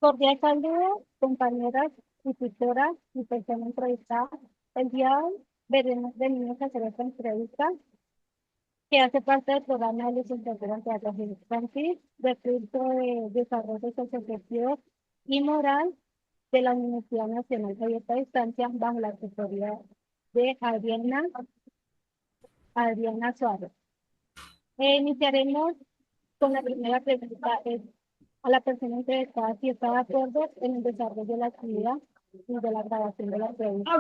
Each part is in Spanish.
Cordial saludo, compañeras y tutoras y personas entrevistadas. El día de hoy venimos a hacer esta entrevista que hace parte del programa de licenciatura en Pedagogía Infantil del curso de Desarrollo Socioafectivo y Moral de la Universidad Nacional Abierta a Distancia bajo la tutoría de Adriana Suárez. Iniciaremos con la primera pregunta. A la persona interesada si está de acuerdo en el desarrollo de la actividad y de la grabación de la entrevista.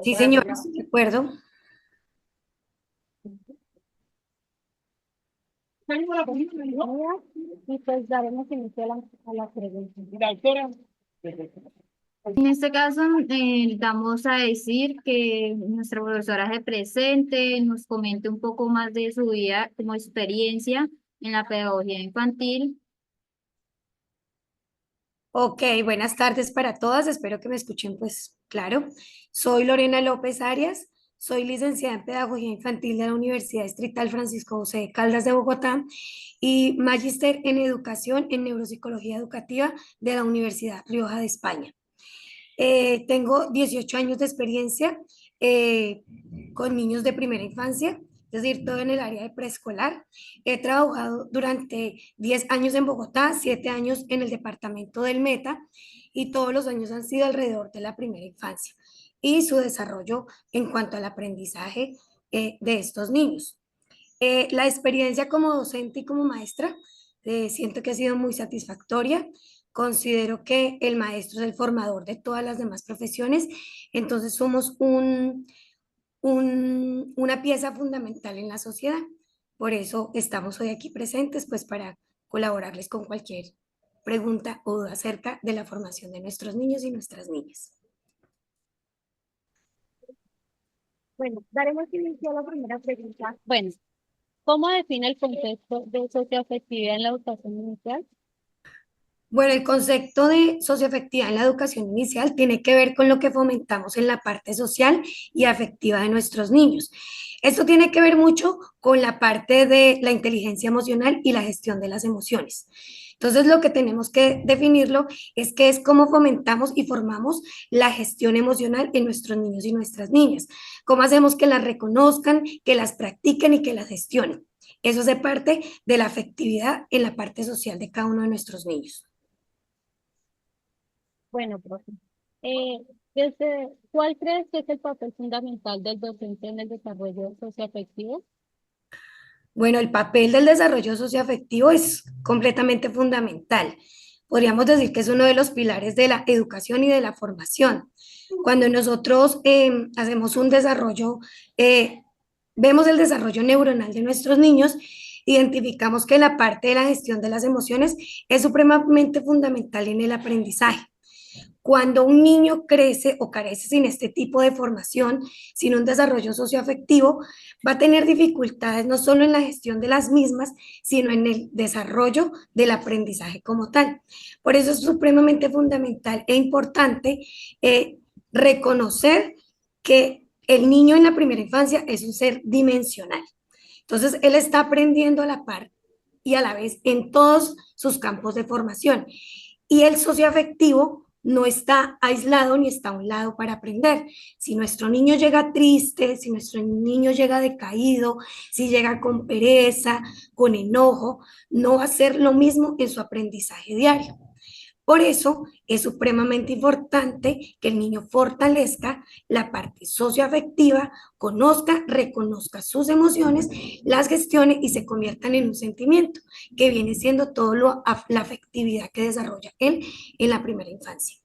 Sí, señora, estoy de acuerdo. Y pues daremos inicio a la pregunta. En este caso, vamos a decir que nuestra profesora se presente, nos comente un poco más de su vida como experiencia en la pedagogía infantil. Ok, buenas tardes para todas. Espero que me escuchen, pues claro. Soy Lorena López Arias, soy licenciada en Pedagogía Infantil de la Universidad Distrital Francisco José de Caldas de Bogotá y magíster en Educación en Neuropsicología Educativa de la Universidad Rioja de España. Tengo 18 años de experiencia eh, con niños de primera infancia, es decir, todo en el área de preescolar. He trabajado durante 10 años en Bogotá, 7 años en el departamento del Meta y todos los años han sido alrededor de la primera infancia y su desarrollo en cuanto al aprendizaje de estos niños. La experiencia como docente y como maestra, siento que ha sido muy satisfactoria. Considero que el maestro es el formador de todas las demás profesiones, entonces somos una pieza fundamental en la sociedad. Por eso estamos hoy aquí presentes, pues para colaborarles con cualquier pregunta o duda acerca de la formación de nuestros niños y nuestras niñas. Bueno, daremos inicio a la primera pregunta. Bueno, ¿cómo define el concepto de socioafectividad en la educación inicial? Bueno, el concepto de socioafectiva en la educación inicial tiene que ver con lo que fomentamos en la parte social y afectiva de nuestros niños. Esto tiene que ver mucho con la parte de la inteligencia emocional y la gestión de las emociones. Entonces, lo que tenemos que definirlo es que es cómo fomentamos y formamos la gestión emocional en nuestros niños y nuestras niñas. Cómo hacemos que las reconozcan, que las practiquen y que las gestionen. Eso hace parte de la afectividad en la parte social de cada uno de nuestros niños. Bueno, profe. Eh, ¿Cuál crees que es el papel fundamental del docente en el desarrollo socioafectivo? Bueno, el papel del desarrollo socioafectivo es completamente fundamental. Podríamos decir que es uno de los pilares de la educación y de la formación. Cuando nosotros hacemos un desarrollo, eh, vemos el desarrollo neuronal de nuestros niños, identificamos que la parte de la gestión de las emociones es supremamente fundamental en el aprendizaje. Cuando un niño crece o carece sin este tipo de formación, sin un desarrollo socioafectivo, va a tener dificultades no solo en la gestión de las mismas, sino en el desarrollo del aprendizaje como tal. Por eso es supremamente fundamental e importante reconocer que el niño en la primera infancia es un ser dimensional. Entonces, él está aprendiendo a la par y a la vez en todos sus campos de formación. Y el socioafectivo no está aislado ni está a un lado para aprender. Si nuestro niño llega triste, si nuestro niño llega decaído, si llega con pereza, con enojo, no va a ser lo mismo en su aprendizaje diario. Por eso es supremamente importante que el niño fortalezca la parte socioafectiva, conozca, reconozca sus emociones, las gestione y se conviertan en un sentimiento, que viene siendo todo la afectividad que desarrolla él en la primera infancia.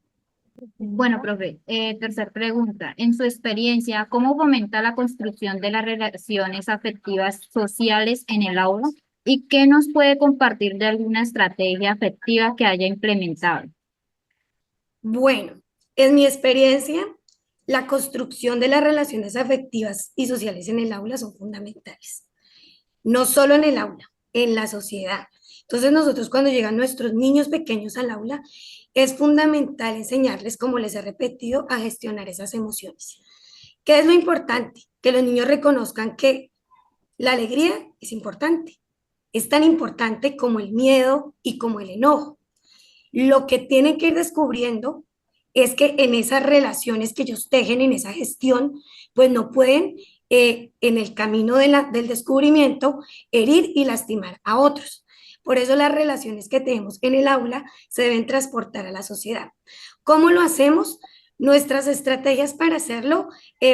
Bueno, profe, tercer pregunta. En su experiencia, ¿cómo fomenta la construcción de las relaciones afectivas sociales en el aula? ¿Y qué nos puede compartir de alguna estrategia afectiva que haya implementado? Bueno, en mi experiencia, la construcción de las relaciones afectivas y sociales en el aula son fundamentales. No solo en el aula, en la sociedad. Entonces nosotros cuando llegan nuestros niños pequeños al aula, es fundamental enseñarles, como les he repetido, a gestionar esas emociones. ¿Qué es lo importante? Que los niños reconozcan que la alegría es importante. Es tan importante como el miedo y como el enojo. Lo que tienen que ir descubriendo es que en esas relaciones que ellos tejen, en esa gestión, pues no pueden, en el camino del descubrimiento, herir y lastimar a otros. Por eso las relaciones que tenemos en el aula se deben transportar a la sociedad. ¿Cómo lo hacemos? Nuestras estrategias para hacerlo,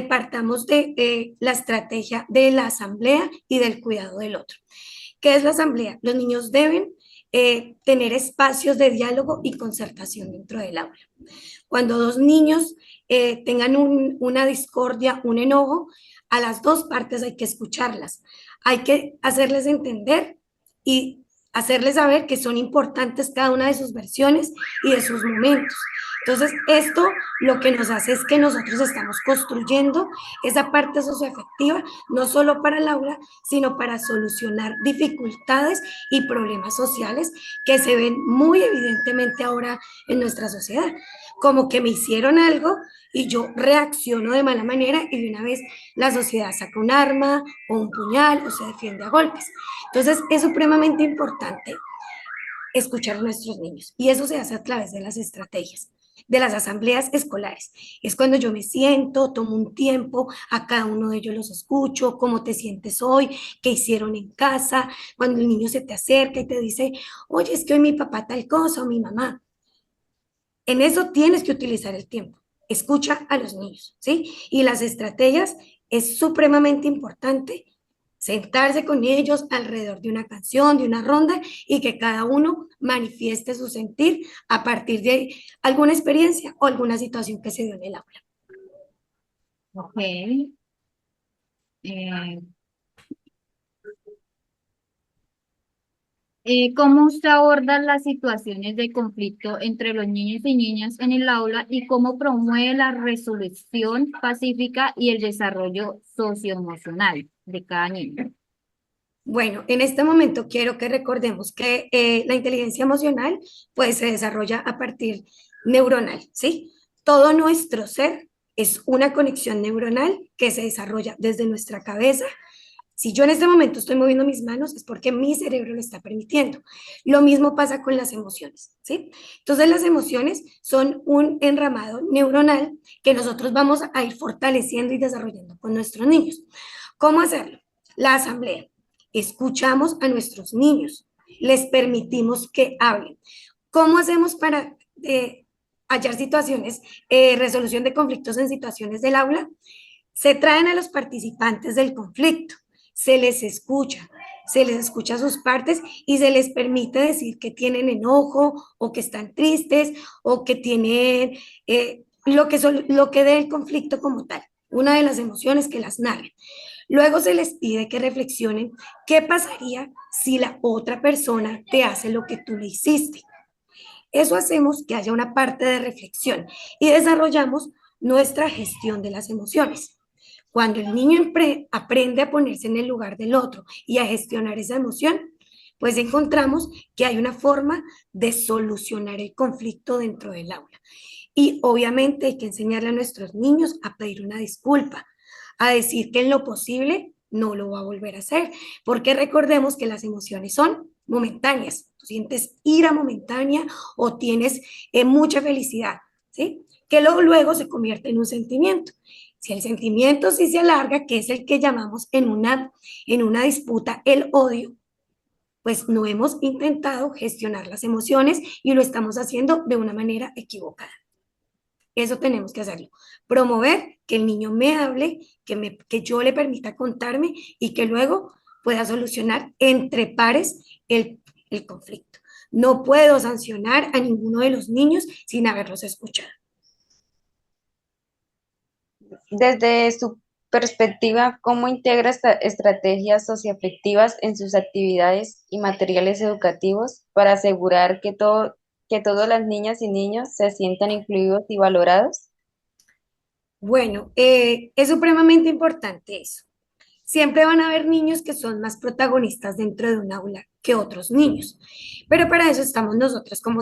partamos de la estrategia de la asamblea y del cuidado del otro. ¿Qué es la asamblea? Los niños deben tener espacios de diálogo y concertación dentro del aula. Cuando dos niños tengan una discordia, un enojo, a las dos partes hay que escucharlas, hay que hacerles entender y hacerles saber que son importantes cada una de sus versiones y de sus momentos. Entonces, esto lo que nos hace es que nosotros estamos construyendo esa parte socioafectiva, no solo para el aula, sino para solucionar dificultades y problemas sociales que se ven muy evidentemente ahora en nuestra sociedad. Como que me hicieron algo y yo reacciono de mala manera y de una vez la sociedad saca un arma o un puñal o se defiende a golpes. Entonces, es supremamente importante escuchar a nuestros niños y eso se hace a través de las estrategias de las asambleas escolares. Es cuando yo me siento, tomo un tiempo, a cada uno de ellos los escucho, cómo te sientes hoy, qué hicieron en casa, cuando el niño se te acerca y te dice, oye, es que hoy mi papá tal cosa o mi mamá. En eso tienes que utilizar el tiempo. Escucha a los niños, ¿sí? Y las estrategias es supremamente importante sentarse con ellos alrededor de una canción, de una ronda y que cada uno manifieste su sentir a partir de alguna experiencia o alguna situación que se dio en el aula. Ok. Eh, ¿Cómo usted aborda las situaciones de conflicto entre los niños y niñas en el aula y cómo promueve la resolución pacífica y el desarrollo socioemocional de cada niño? Bueno, en este momento quiero que recordemos que la inteligencia emocional pues se desarrolla a partir neuronal, ¿sí? Todo nuestro ser es una conexión neuronal que se desarrolla desde nuestra cabeza. Si yo en este momento estoy moviendo mis manos es porque mi cerebro lo está permitiendo. Lo mismo pasa con las emociones, ¿sí? Entonces las emociones son un enramado neuronal que nosotros vamos a ir fortaleciendo y desarrollando con nuestros niños. ¿Cómo hacerlo? La asamblea. Escuchamos a nuestros niños, les permitimos que hablen. ¿Cómo hacemos para hallar situaciones, resolución de conflictos en situaciones del aula? Se traen a los participantes del conflicto, se les escucha sus partes y se les permite decir que tienen enojo o que están tristes o que tienen lo que dé el conflicto como tal, una de las emociones que las narren. Luego se les pide que reflexionen qué pasaría si la otra persona te hace lo que tú le hiciste. Eso hacemos que haya una parte de reflexión y desarrollamos nuestra gestión de las emociones. Cuando el niño aprende a ponerse en el lugar del otro y a gestionar esa emoción, pues encontramos que hay una forma de solucionar el conflicto dentro del aula. Y obviamente hay que enseñarle a nuestros niños a pedir una disculpa, a decir que en lo posible no lo va a volver a hacer, porque recordemos que las emociones son momentáneas. Tú sientes ira momentánea o tienes mucha felicidad, ¿sí? Que luego se convierte en un sentimiento. Si el sentimiento sí se alarga, que es el que llamamos en una disputa el odio, pues no hemos intentado gestionar las emociones y lo estamos haciendo de una manera equivocada. Eso tenemos que hacerlo. Promover que el niño me hable, que yo le permita contarme y que luego pueda solucionar entre pares el conflicto. No puedo sancionar a ninguno de los niños sin haberlos escuchado. Desde su perspectiva, ¿cómo integra estrategias socioafectivas en sus actividades y materiales educativos para asegurar que todas las niñas y niños se sientan incluidos y valorados? Bueno, es supremamente importante eso. Siempre van a haber niños que son más protagonistas dentro de un aula que otros niños, pero para eso estamos nosotros como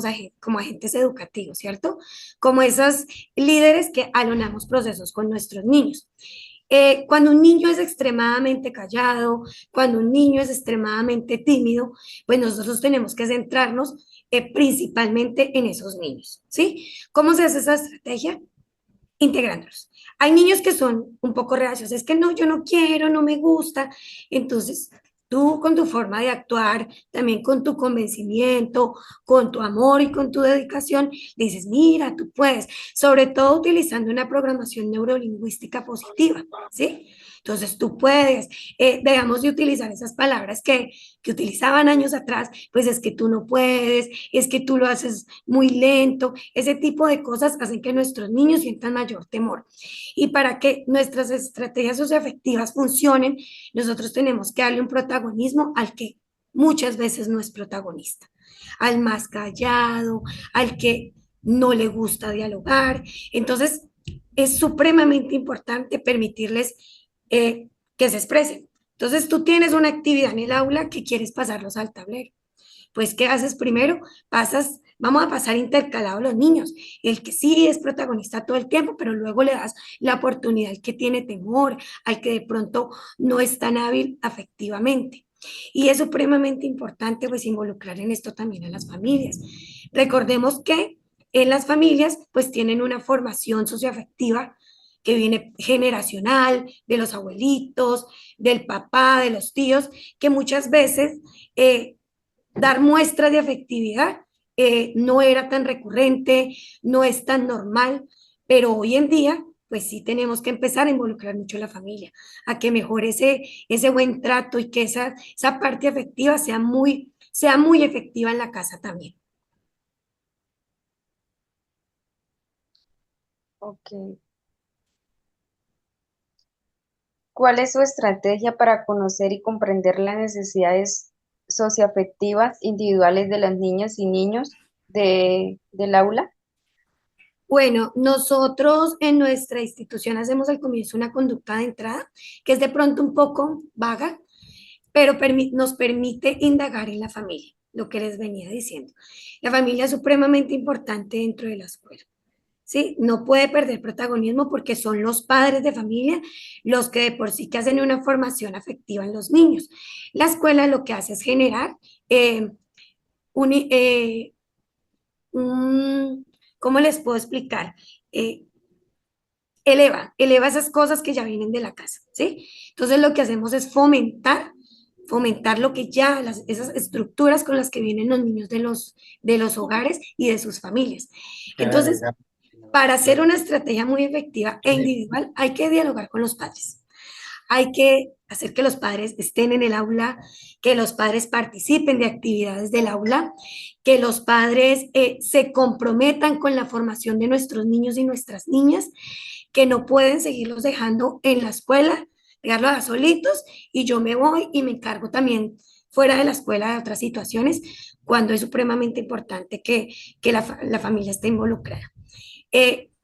agentes educativos, ¿cierto? Como esos líderes que alonamos procesos con nuestros niños. Cuando un niño es extremadamente callado, cuando un niño es extremadamente tímido, pues nosotros tenemos que centrarnos principalmente en esos niños, ¿sí? ¿Cómo se hace esa estrategia? Integrándolos. Hay niños que son un poco reacios, es que no, yo no quiero, no me gusta. Entonces, tú con tu forma de actuar, también con tu convencimiento, con tu amor y con tu dedicación, dices, mira, tú puedes, sobre todo utilizando una programación neurolingüística positiva, ¿sí? Entonces, tú puedes, dejamos de utilizar esas palabras que utilizaban años atrás, pues es que tú no puedes, es que tú lo haces muy lento, ese tipo de cosas hacen que nuestros niños sientan mayor temor. Y para que nuestras estrategias socioafectivas funcionen, nosotros tenemos que darle un protagonismo al que muchas veces no es protagonista, al más callado, al que no le gusta dialogar. Entonces, es supremamente importante permitirles que se expresen. Entonces, tú tienes una actividad en el aula que quieres pasarlos al tablero. Pues, ¿qué haces primero? Vamos a pasar intercalado los niños. El que sí es protagonista todo el tiempo, pero luego le das la oportunidad al que tiene temor, al que de pronto no es tan hábil afectivamente. Y es supremamente importante pues involucrar en esto también a las familias. Recordemos que en las familias pues tienen una formación socioafectiva que viene generacional, de los abuelitos, del papá, de los tíos, que muchas veces dar muestras de afectividad no era tan recurrente, no es tan normal, pero hoy en día, pues sí tenemos que empezar a involucrar mucho a la familia, a que mejore ese buen trato y que esa parte afectiva sea muy efectiva en la casa también. Ok. ¿Cuál es su estrategia para conocer y comprender las necesidades socioafectivas individuales de los niños y niños del aula? Bueno, nosotros en nuestra institución hacemos al comienzo una conducta de entrada, que es de pronto un poco vaga, pero nos permite indagar en la familia, lo que les venía diciendo. La familia es supremamente importante dentro de la escuela. ¿Sí? No puede perder protagonismo porque son los padres de familia los que de por sí que hacen una formación afectiva en los niños. La escuela lo que hace es generar eh, un, eh, un, ¿cómo les puedo explicar? Eh, eleva esas cosas que ya vienen de la casa, ¿sí? Entonces lo que hacemos es fomentar lo que ya, esas estructuras con las que vienen los niños de los hogares y de sus familias. Entonces, para hacer una estrategia muy efectiva e individual, hay que dialogar con los padres. Hay que hacer que los padres estén en el aula, que los padres participen de actividades del aula, que los padres se comprometan con la formación de nuestros niños y nuestras niñas, que no pueden seguirlos dejando en la escuela, dejarlos a solitos y yo me voy y me encargo también fuera de la escuela de otras situaciones, cuando es supremamente importante que la familia esté involucrada.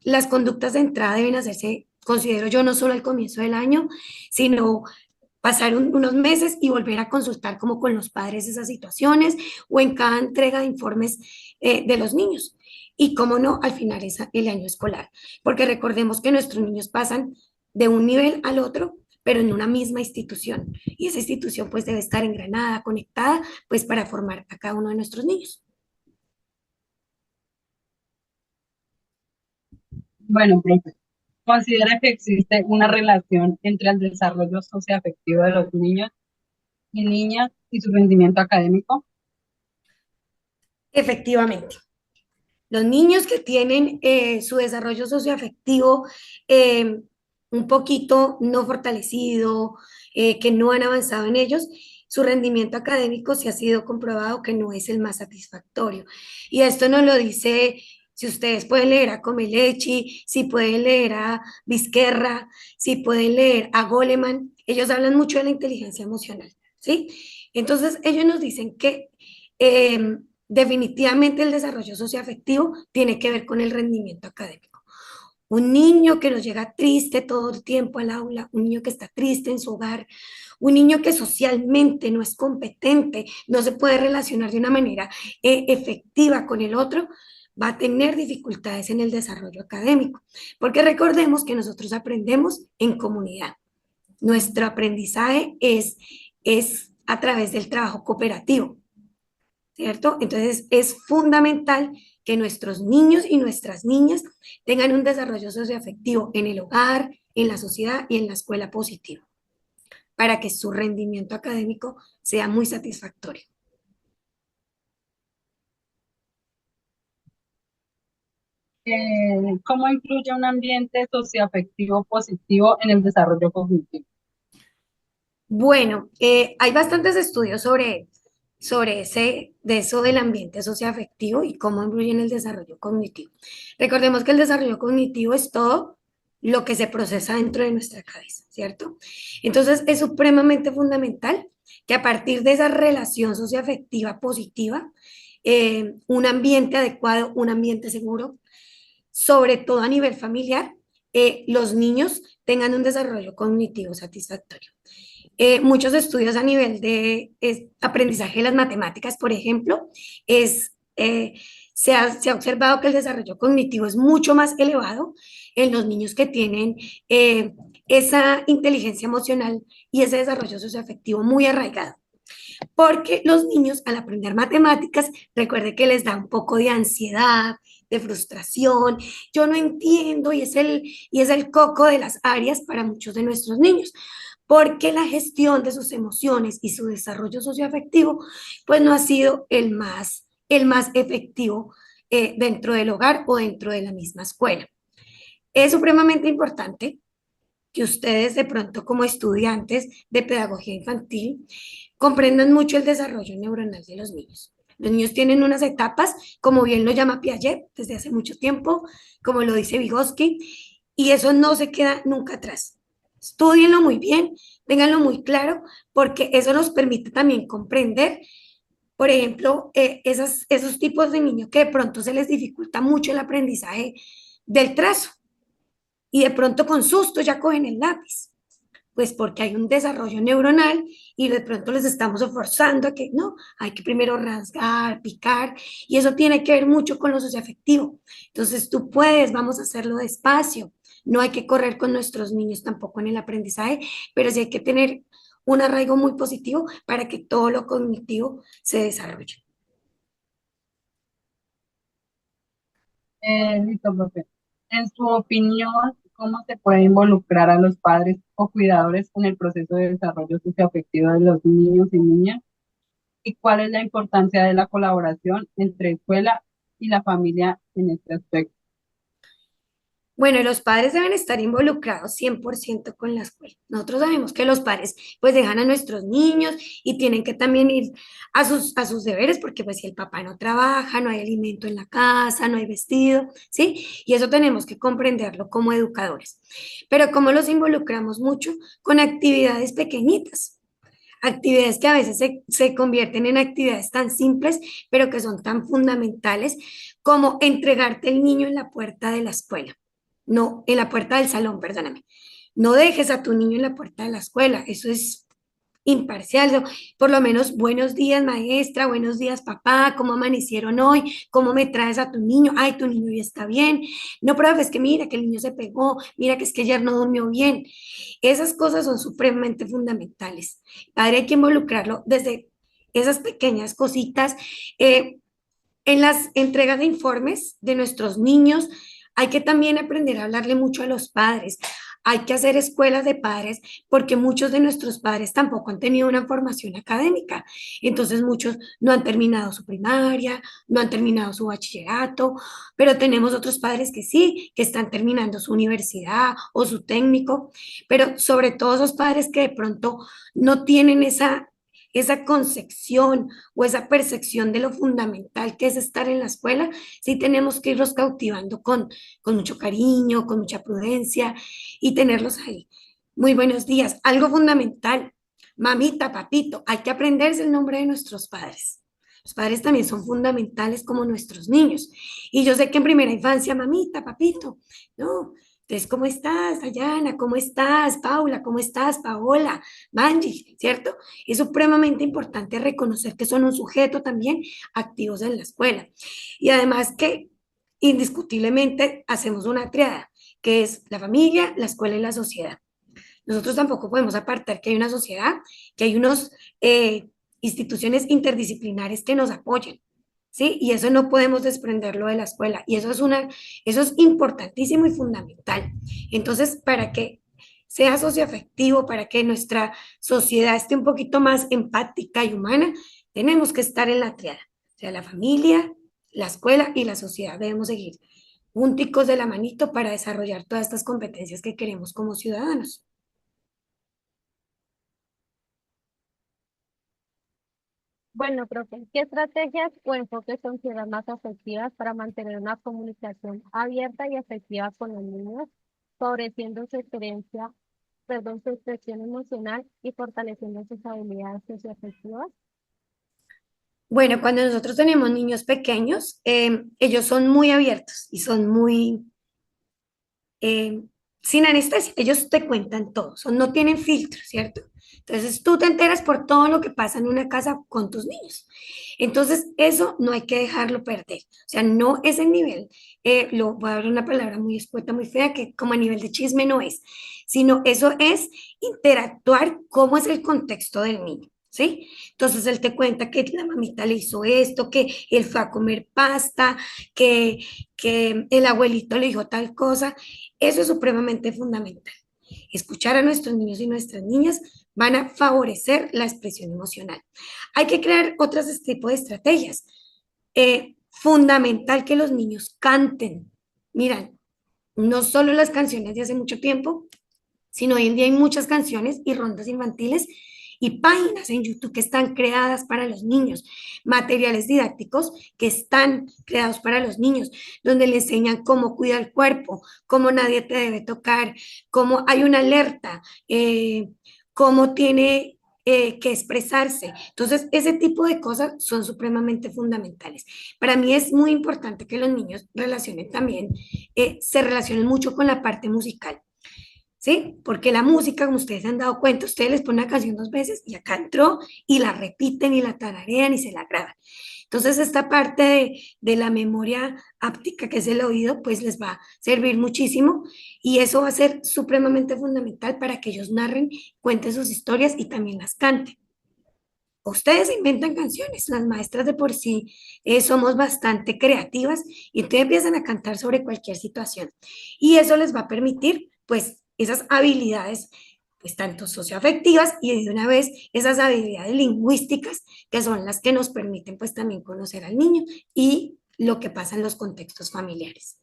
Las conductas de entrada deben hacerse, considero yo, no solo al comienzo del año, sino pasar unos meses y volver a consultar como con los padres esas situaciones o en cada entrega de informes de los niños. Y cómo no, al final es el año escolar, porque recordemos que nuestros niños pasan de un nivel al otro, pero en una misma institución. Y esa institución pues debe estar engranada, conectada, pues para formar a cada uno de nuestros niños. Bueno, profe, ¿considera que existe una relación entre el desarrollo socioafectivo de los niños y niñas y su rendimiento académico? Efectivamente. Los niños que tienen su desarrollo socioafectivo eh, un poquito no fortalecido, que no han avanzado en ellos, su rendimiento académico sí ha sido comprobado que no es el más satisfactorio. Y esto nos lo dice, si ustedes pueden leer a Comelechi, si pueden leer a Vizquerra, si pueden leer a Goleman, ellos hablan mucho de la inteligencia emocional, ¿sí? Entonces, ellos nos dicen que eh, definitivamente el desarrollo socioafectivo tiene que ver con el rendimiento académico. Un niño que nos llega triste todo el tiempo al aula, un niño que está triste en su hogar, un niño que socialmente no es competente, no se puede relacionar de una manera efectiva con el otro, va a tener dificultades en el desarrollo académico, porque recordemos que nosotros aprendemos en comunidad. Nuestro aprendizaje es a través del trabajo cooperativo. ¿cierto? Entonces es fundamental que nuestros niños y nuestras niñas tengan un desarrollo socioafectivo en el hogar, en la sociedad y en la escuela positivo, para que su rendimiento académico sea muy satisfactorio. ¿Cómo influye un ambiente socioafectivo positivo en el desarrollo cognitivo? Bueno, hay bastantes estudios sobre de eso del ambiente socioafectivo y cómo influye en el desarrollo cognitivo. Recordemos que el desarrollo cognitivo es todo lo que se procesa dentro de nuestra cabeza, ¿cierto? Entonces es supremamente fundamental que a partir de esa relación socioafectiva positiva, un ambiente adecuado, un ambiente seguro, sobre todo a nivel familiar, los niños tengan un desarrollo cognitivo satisfactorio. Muchos estudios a nivel de aprendizaje de las matemáticas, por ejemplo, se ha observado que el desarrollo cognitivo es mucho más elevado en los niños que tienen esa inteligencia emocional y ese desarrollo socioafectivo muy arraigado. Porque los niños al aprender matemáticas, recuerde que les da un poco de ansiedad, de frustración, yo no entiendo y es el coco de las áreas para muchos de nuestros niños porque la gestión de sus emociones y su desarrollo socioafectivo, pues no ha sido el más efectivo dentro del hogar o dentro de la misma escuela. Es supremamente importante que ustedes de pronto como estudiantes de pedagogía infantil comprendan mucho el desarrollo neuronal de los niños. Los niños tienen unas etapas, como bien lo llama Piaget desde hace mucho tiempo, como lo dice Vygotsky, y eso no se queda nunca atrás. Estudienlo muy bien, ténganlo muy claro, porque eso nos permite también comprender, por ejemplo, esos tipos de niños que de pronto se les dificulta mucho el aprendizaje del trazo y de pronto con susto ya cogen el lápiz, pues porque hay un desarrollo neuronal y de pronto les estamos forzando a que no, hay que primero rasgar, picar, y eso tiene que ver mucho con lo socioafectivo. Entonces tú puedes, vamos a hacerlo despacio, no hay que correr con nuestros niños tampoco en el aprendizaje, pero sí hay que tener un arraigo muy positivo para que todo lo cognitivo se desarrolle. Listo, profe. En su opinión, ¿cómo se puede involucrar a los padres o cuidadores en el proceso de desarrollo socioafectivo de los niños y niñas? ¿Y cuál es la importancia de la colaboración entre escuela y la familia en este aspecto? Bueno, los padres deben estar involucrados 100% con la escuela. Nosotros sabemos que los padres pues dejan a nuestros niños y tienen que también ir a sus deberes porque pues si el papá no trabaja, no hay alimento en la casa, no hay vestido, ¿sí? Y eso tenemos que comprenderlo como educadores. Pero ¿cómo los involucramos mucho? Con actividades pequeñitas. Actividades que a veces se convierten en actividades tan simples, pero que son tan fundamentales como entregarte el niño en la puerta de la escuela. No, en la puerta del salón, perdóname. No dejes a tu niño en la puerta de la escuela, eso es imparcial. Por lo menos, buenos días, maestra, buenos días, papá, ¿cómo amanecieron hoy? ¿Cómo me traes a tu niño? Ay, tu niño ya está bien. No, profe, es que mira que el niño se pegó, mira que es que ayer no durmió bien. Esas cosas son supremamente fundamentales. Padre, hay que involucrarlo desde esas pequeñas cositas. En las entregas de informes de nuestros niños, hay que también aprender a hablarle mucho a los padres. Hay que hacer escuelas de padres porque muchos de nuestros padres tampoco han tenido una formación académica. Entonces muchos no han terminado su primaria, no han terminado su bachillerato, pero tenemos otros padres que sí, que están terminando su universidad o su técnico, pero sobre todo esos padres que de pronto no tienen esa concepción o esa percepción de lo fundamental que es estar en la escuela, sí tenemos que irlos cautivando con mucho cariño, con mucha prudencia y tenerlos ahí. Muy buenos días. Algo fundamental, mamita, papito, hay que aprenderse el nombre de nuestros padres. Los padres también son fundamentales como nuestros niños. Y yo sé que en primera infancia, mamita, papito, no. Entonces, ¿cómo estás, Dayana? ¿Cómo estás, Paula? ¿Cómo estás, Paola? Manji, ¿cierto? Es supremamente importante reconocer que son un sujeto también activos en la escuela. Y además que indiscutiblemente hacemos una triada, que es la familia, la escuela y la sociedad. Nosotros tampoco podemos apartar que hay una sociedad, que hay unos instituciones interdisciplinares que nos apoyen, ¿sí? Y eso no podemos desprenderlo de la escuela. Y eso es importantísimo y fundamental. Entonces, para que sea socioafectivo, para que nuestra sociedad esté un poquito más empática y humana, tenemos que estar en la triada. O sea, la familia, la escuela y la sociedad debemos seguir junticos de la manito para desarrollar todas estas competencias que queremos como ciudadanos. Bueno, profe, ¿qué estrategias o enfoques consideran más efectivas para mantener una comunicación abierta y efectiva con los niños, favoreciendo su experiencia, perdón, su expresión emocional y fortaleciendo sus habilidades socioafectivas? Bueno, cuando nosotros tenemos niños pequeños, ellos son muy abiertos y son muy eh, sin anestesia. Ellos te cuentan todo, no tienen filtro, ¿cierto? Entonces tú te enteras por todo lo que pasa en una casa con tus niños. Entonces eso no hay que dejarlo perder. O sea, no es el nivel, voy a dar una palabra muy escueta, muy fea, que como a nivel de chisme no es, sino eso es interactuar cómo es el contexto del niño. ¿Sí? Entonces él te cuenta que la mamita le hizo esto, que él fue a comer pasta, que, que el abuelito le dijo tal cosa. Eso es supremamente fundamental. Escuchar a nuestros niños y nuestras niñas van a favorecer la expresión emocional. Hay que crear otros tipos de estrategias. Fundamental que los niños canten. Miran, no solo las canciones de hace mucho tiempo, sino hoy en día hay muchas canciones y rondas infantiles y páginas en YouTube que están creadas para los niños, materiales didácticos que están creados para los niños, donde le enseñan cómo cuida el cuerpo, cómo nadie te debe tocar, cómo hay una alerta, cómo tiene que expresarse. Entonces, ese tipo de cosas son supremamente fundamentales. Para mí es muy importante que los niños relacionen también, se relacionen mucho con la parte musical. ¿Sí? Porque la música, como ustedes se han dado cuenta, ustedes les ponen una canción dos veces y acá entró y la repiten y la tararean y se la graban. Entonces, esta parte de la memoria áptica, que es el oído, pues les va a servir muchísimo y eso va a ser supremamente fundamental para que ellos narren, cuenten sus historias y también las canten. Ustedes inventan canciones, las maestras de por sí somos bastante creativas y entonces empiezan a cantar sobre cualquier situación. Y eso les va a permitir, pues, esas habilidades, pues, tanto socioafectivas y de una vez esas habilidades lingüísticas que son las que nos permiten, pues, también conocer al niño y lo que pasa en los contextos familiares.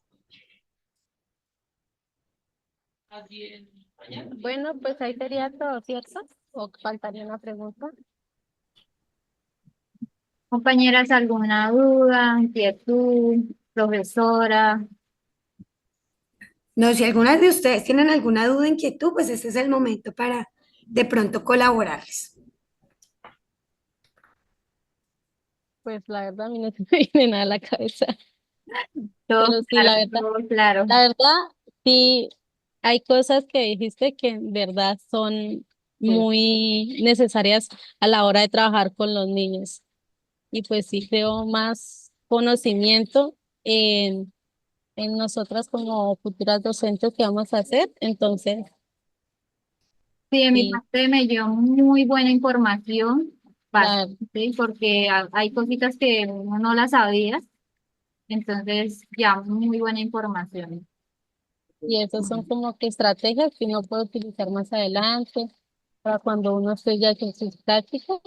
Bueno, pues ahí sería todo, ¿cierto? ¿O faltaría una pregunta? Compañeras, ¿alguna duda, inquietud, profesora? No, si algunas de ustedes tienen alguna duda, inquietud, pues este es el momento para de pronto colaborarles. Pues la verdad a mí no se me viene nada a la cabeza. Todo Pero sí, claro, todo claro. la verdad, sí, hay cosas que dijiste que en verdad son Sí. muy necesarias a la hora de trabajar con los niños. Y pues sí creo más conocimiento en nosotras como futuras docentes que vamos a hacer. Entonces, Sí, de mi sí, parte me dio muy buena información, la, bastante, porque hay cositas que uno no las sabía, entonces ya muy buena información. y esas son como que estrategias que uno puede utilizar más adelante para cuando uno esté ya en sus prácticas.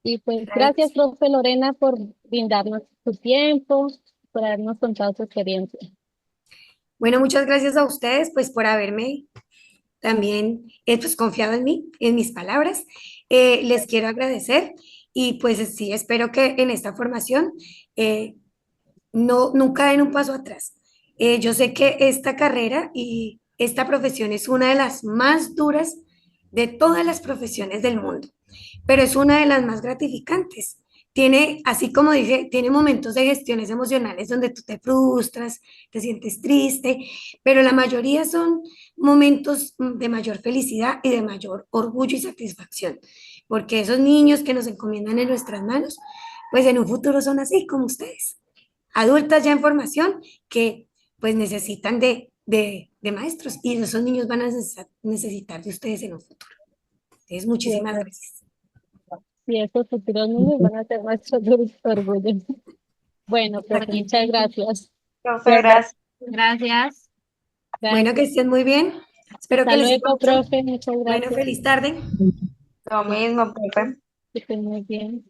Y pues Claro que gracias, sí. profe Lorena, por brindarnos su tiempo, por habernos contado su experiencia. Bueno, muchas gracias a ustedes, pues, por haberme también, pues, confiado en mí, en mis palabras. Les quiero agradecer y, pues, sí, espero que en esta formación nunca den un paso atrás. Yo sé que esta carrera y esta profesión es una de las más duras de todas las profesiones del mundo, pero es una de las más gratificantes. Tiene, así como dije, tiene momentos de gestiones emocionales donde tú te frustras, te sientes triste, pero la mayoría son momentos de mayor felicidad y de mayor orgullo y satisfacción, porque esos niños que nos encomiendan en nuestras manos, pues en un futuro son así como ustedes, adultas ya en formación que pues necesitan de maestros y esos niños van a necesitar de ustedes en un futuro. Entonces, muchísimas gracias. y estos futuros niños van a ser nuestros orgullo. Bueno, profe, muchas gracias. Profe, gracias. Gracias. Bueno, que Gracias. estén muy bien. Espero Hasta que les sirva luego, mucho. profe, muchas Bueno, gracias. feliz tarde. Lo mismo, profe. Que estén muy bien.